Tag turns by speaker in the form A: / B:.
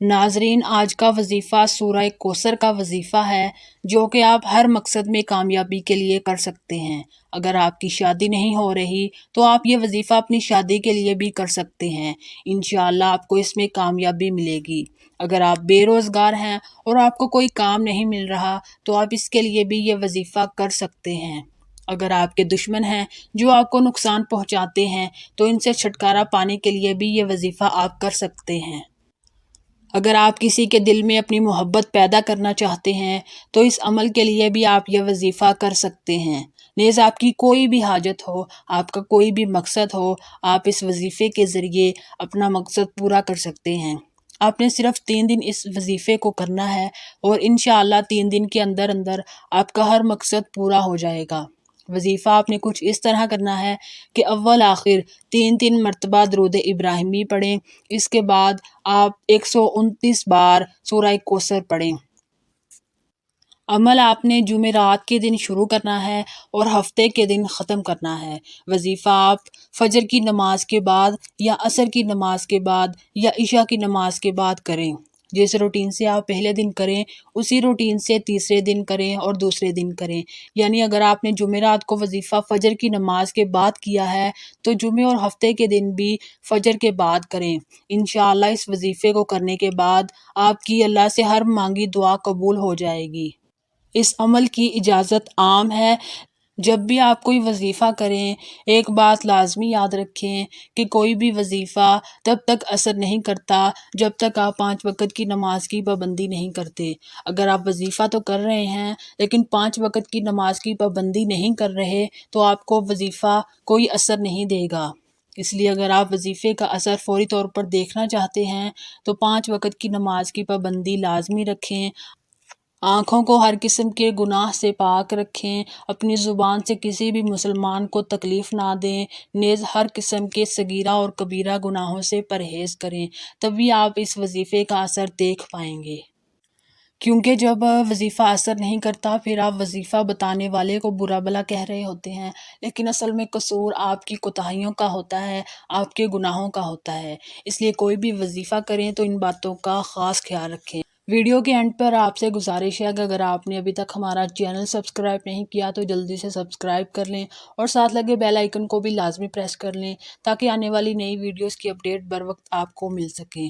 A: ناظرین، آج کا وظیفہ سورہ کوثر کا وظیفہ ہے جو کہ آپ ہر مقصد میں کامیابی کے لیے کر سکتے ہیں۔ اگر آپ کی شادی نہیں ہو رہی تو آپ یہ وظیفہ اپنی شادی کے لیے بھی کر سکتے ہیں۔ انشاءاللہ آپ کو اس میں کامیابی ملے گی۔ اگر آپ بے روزگار ہیں اور آپ کو کوئی کام نہیں مل رہا تو آپ اس کے لیے بھی یہ وظیفہ کر سکتے ہیں۔ اگر آپ کے دشمن ہیں جو آپ کو نقصان پہنچاتے ہیں تو ان سے چھٹکارا پانے کے لیے بھی یہ وظیفہ آپ کر سکتے ہیں۔ اگر آپ کسی کے دل میں اپنی محبت پیدا کرنا چاہتے ہیں تو اس عمل کے لیے بھی آپ یہ وظیفہ کر سکتے ہیں۔ نیز آپ کی کوئی بھی حاجت ہو، آپ کا کوئی بھی مقصد ہو، آپ اس وظیفے کے ذریعے اپنا مقصد پورا کر سکتے ہیں۔ آپ نے صرف 3 دن اس وظیفے کو کرنا ہے اور انشاءاللہ 3 دن کے اندر اندر آپ کا ہر مقصد پورا ہو جائے گا۔ وظیفہ آپ نے کچھ اس طرح کرنا ہے کہ اول آخر 3 مرتبہ درود ابراہیمی پڑھیں۔ اس کے بعد آپ 129 بار سورہ کوثر پڑھیں۔ عمل آپ نے جمعرات کے دن شروع کرنا ہے اور ہفتے کے دن ختم کرنا ہے۔ وظیفہ آپ فجر کی نماز کے بعد یا عصر کی نماز کے بعد یا عشاء کی نماز کے بعد کریں۔ جس روٹین سے آپ پہلے دن کریں اسی روٹین سے تیسرے دن کریں اور دوسرے دن کریں۔ یعنی اگر آپ نے جمعرات کو وظیفہ فجر کی نماز کے بعد کیا ہے تو جمعے اور ہفتے کے دن بھی فجر کے بعد کریں۔ انشاءاللہ اس وظیفے کو کرنے کے بعد آپ کی اللہ سے ہر مانگی دعا قبول ہو جائے گی۔ اس عمل کی اجازت عام ہے۔ جب بھی آپ کوئی وظیفہ کریں ایک بات لازمی یاد رکھیں کہ کوئی بھی وظیفہ تب تک اثر نہیں کرتا جب تک آپ 5 وقت کی نماز کی پابندی نہیں کرتے۔ اگر آپ وظیفہ تو کر رہے ہیں لیکن 5 وقت کی نماز کی پابندی نہیں کر رہے تو آپ کو وظیفہ کوئی اثر نہیں دے گا۔ اس لیے اگر آپ وظیفے کا اثر فوری طور پر دیکھنا چاہتے ہیں تو 5 وقت کی نماز کی پابندی لازمی رکھیں۔ آنکھوں کو ہر قسم کے گناہ سے پاک رکھیں۔ اپنی زبان سے کسی بھی مسلمان کو تکلیف نہ دیں۔ نیز ہر قسم کے صغیرہ اور کبیرہ گناہوں سے پرہیز کریں۔ تبھی آپ اس وظیفے کا اثر دیکھ پائیں گے۔ کیونکہ جب وظیفہ اثر نہیں کرتا پھر آپ وظیفہ بتانے والے کو برا بھلا کہہ رہے ہوتے ہیں، لیکن اصل میں قصور آپ کی کوتاہیوں کا ہوتا ہے، آپ کے گناہوں کا ہوتا ہے۔ اس لیے کوئی بھی وظیفہ کریں تو ان باتوں کا خاص خیال رکھیں۔ ویڈیو کے اینڈ پر آپ سے گزارش ہے کہ اگر آپ نے ابھی تک ہمارا چینل سبسکرائب نہیں کیا تو جلدی سے سبسکرائب کر لیں اور ساتھ لگے بیل آئیکن کو بھی لازمی پریس کر لیں تاکہ آنے والی نئی ویڈیوز کی اپڈیٹ بر وقت آپ کو مل سکیں۔